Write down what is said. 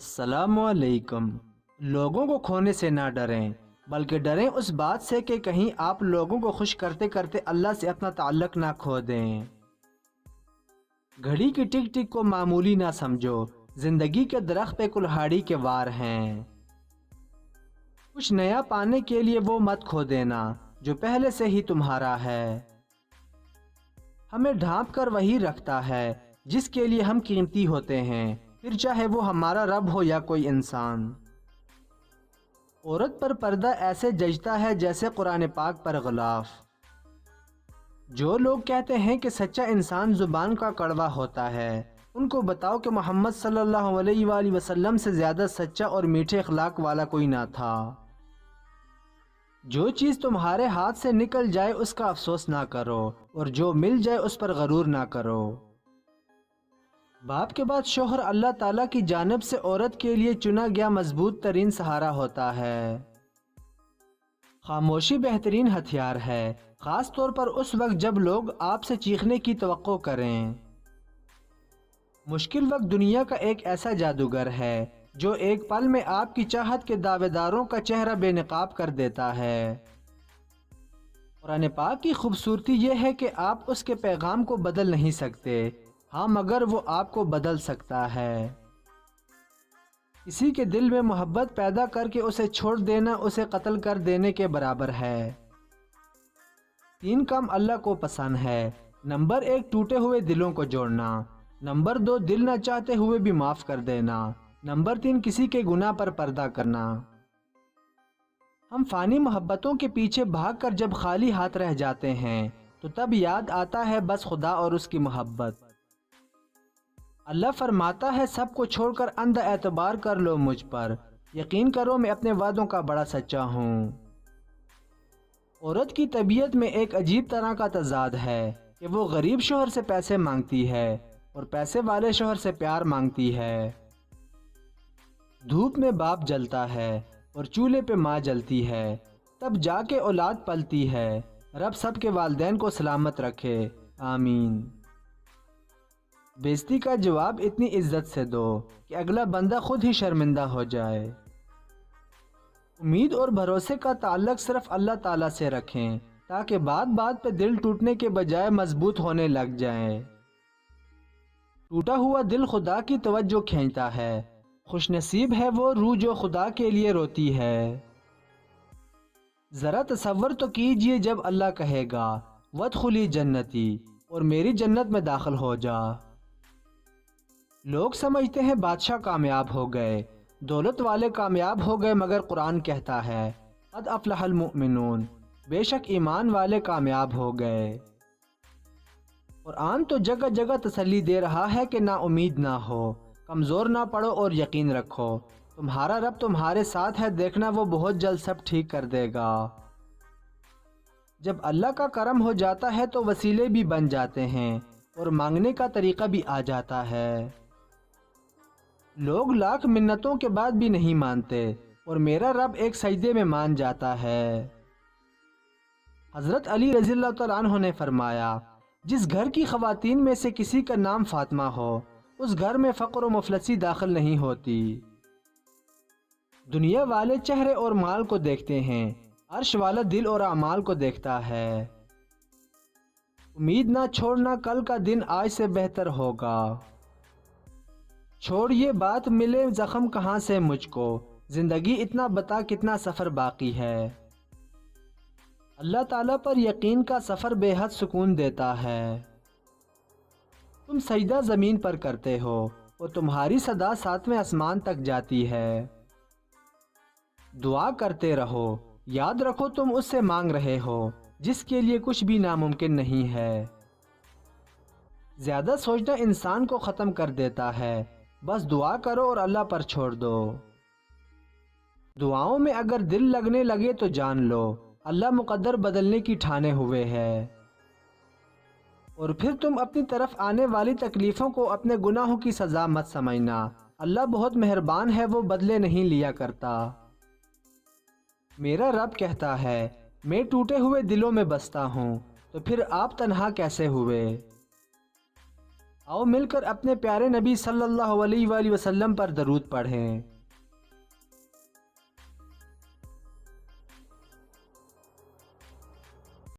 السلام علیکم۔ لوگوں کو کھونے سے نہ ڈریں، بلکہ ڈریں اس بات سے کہ کہیں آپ لوگوں کو خوش کرتے کرتے اللہ سے اپنا تعلق نہ کھو دیں۔ گھڑی کی ٹک ٹک کو معمولی نہ سمجھو، زندگی کے درخت پہ کلہاڑی کے وار ہیں۔ کچھ نیا پانے کے لیے وہ مت کھو دینا جو پہلے سے ہی تمہارا ہے۔ ہمیں ڈھانپ کر وہی رکھتا ہے جس کے لیے ہم قیمتی ہوتے ہیں، پھر چاہے وہ ہمارا رب ہو یا کوئی انسان۔ عورت پر پردہ ایسے جچتا ہے جیسے قرآن پاک پر غلاف۔ جو لوگ کہتے ہیں کہ سچا انسان زبان کا کڑوا ہوتا ہے، ان کو بتاؤ کہ محمد صلی اللہ علیہ وآلہ وسلم سے زیادہ سچا اور میٹھے اخلاق والا کوئی نہ تھا۔ جو چیز تمہارے ہاتھ سے نکل جائے اس کا افسوس نہ کرو، اور جو مل جائے اس پر غرور نہ کرو۔ باپ کے بعد شوہر اللہ تعالیٰ کی جانب سے عورت کے لیے چنا گیا مضبوط ترین سہارا ہوتا ہے۔ خاموشی بہترین ہتھیار ہے، خاص طور پر اس وقت جب لوگ آپ سے چیخنے کی توقع کریں۔ مشکل وقت دنیا کا ایک ایسا جادوگر ہے جو ایک پل میں آپ کی چاہت کے دعوے داروں کا چہرہ بے نقاب کر دیتا ہے۔ قرآن پاک کی خوبصورتی یہ ہے کہ آپ اس کے پیغام کو بدل نہیں سکتے، ہاں مگر وہ آپ کو بدل سکتا ہے۔ کسی کے دل میں محبت پیدا کر کے اسے چھوڑ دینا اسے قتل کر دینے کے برابر ہے۔ 3 کام اللہ کو پسند ہے۔ نمبر 1، ٹوٹے ہوئے دلوں کو جوڑنا۔ نمبر 2، دل نہ چاہتے ہوئے بھی معاف کر دینا۔ نمبر 3، کسی کے گناہ پر پردہ کرنا۔ ہم فانی محبتوں کے پیچھے بھاگ کر جب خالی ہاتھ رہ جاتے ہیں تو تب یاد آتا ہے بس خدا اور اس کی محبت۔ اللہ فرماتا ہے سب کو چھوڑ کر اندھا اعتبار کر لو مجھ پر، یقین کرو میں اپنے وعدوں کا بڑا سچا ہوں۔ عورت کی طبیعت میں ایک عجیب طرح کا تضاد ہے کہ وہ غریب شوہر سے پیسے مانگتی ہے اور پیسے والے شوہر سے پیار مانگتی ہے۔ دھوپ میں باپ جلتا ہے اور چولہے پہ ماں جلتی ہے، تب جا کے اولاد پلتی ہے۔ رب سب کے والدین کو سلامت رکھے، آمین۔ بے عزتی کا جواب اتنی عزت سے دو کہ اگلا بندہ خود ہی شرمندہ ہو جائے۔ امید اور بھروسے کا تعلق صرف اللہ تعالیٰ سے رکھیں تاکہ بات بات پہ دل ٹوٹنے کے بجائے مضبوط ہونے لگ جائیں۔ ٹوٹا ہوا دل خدا کی توجہ کھینچتا ہے، خوش نصیب ہے وہ روح جو خدا کے لیے روتی ہے۔ ذرا تصور تو کیجئے جب اللہ کہے گا وادخلی جنتی، اور میری جنت میں داخل ہو جا۔ لوگ سمجھتے ہیں بادشاہ کامیاب ہو گئے، دولت والے کامیاب ہو گئے، مگر قرآن کہتا ہے قد افلح المؤمنون، بے شک ایمان والے کامیاب ہو گئے۔ قرآن تو جگہ جگہ تسلی دے رہا ہے کہ نا امید نہ ہو، کمزور نہ پڑو اور یقین رکھو، تمہارا رب تمہارے ساتھ ہے، دیکھنا وہ بہت جلد سب ٹھیک کر دے گا۔ جب اللہ کا کرم ہو جاتا ہے تو وسیلے بھی بن جاتے ہیں اور مانگنے کا طریقہ بھی آ جاتا ہے۔ لوگ لاکھ منتوں کے بعد بھی نہیں مانتے اور میرا رب ایک سجدے میں مان جاتا ہے۔ حضرت علی رضی اللہ تعالیٰ عنہ نے فرمایا جس گھر کی خواتین میں سے کسی کا نام فاطمہ ہو اس گھر میں فقر و مفلسی داخل نہیں ہوتی۔ دنیا والے چہرے اور مال کو دیکھتے ہیں، عرش والا دل اور اعمال کو دیکھتا ہے۔ امید نہ چھوڑنا، کل کا دن آج سے بہتر ہوگا۔ چھوڑ یہ بات ملے زخم کہاں سے مجھ کو، زندگی اتنا بتا کتنا سفر باقی ہے۔ اللہ تعالیٰ پر یقین کا سفر بے حد سکون دیتا ہے۔ تم سجدہ زمین پر کرتے ہو اور تمہاری صدا 7ویں آسمان تک جاتی ہے۔ دعا کرتے رہو، یاد رکھو تم اس سے مانگ رہے ہو جس کے لیے کچھ بھی ناممکن نہیں ہے۔ زیادہ سوچنا انسان کو ختم کر دیتا ہے، بس دعا کرو اور اللہ پر چھوڑ دو۔ دعاؤں میں اگر دل لگنے لگے تو جان لو اللہ مقدر بدلنے کی ٹھانے ہوئے ہے، اور پھر تم اپنی طرف آنے والی تکلیفوں کو اپنے گناہوں کی سزا مت سمجھنا، اللہ بہت مہربان ہے، وہ بدلے نہیں لیا کرتا۔ میرا رب کہتا ہے میں ٹوٹے ہوئے دلوں میں بستا ہوں، تو پھر آپ تنہا کیسے ہوئے؟ آؤ مل کر اپنے پیارے نبی صلی اللہ علیہ وآلہ وسلم پر درود پڑھیں۔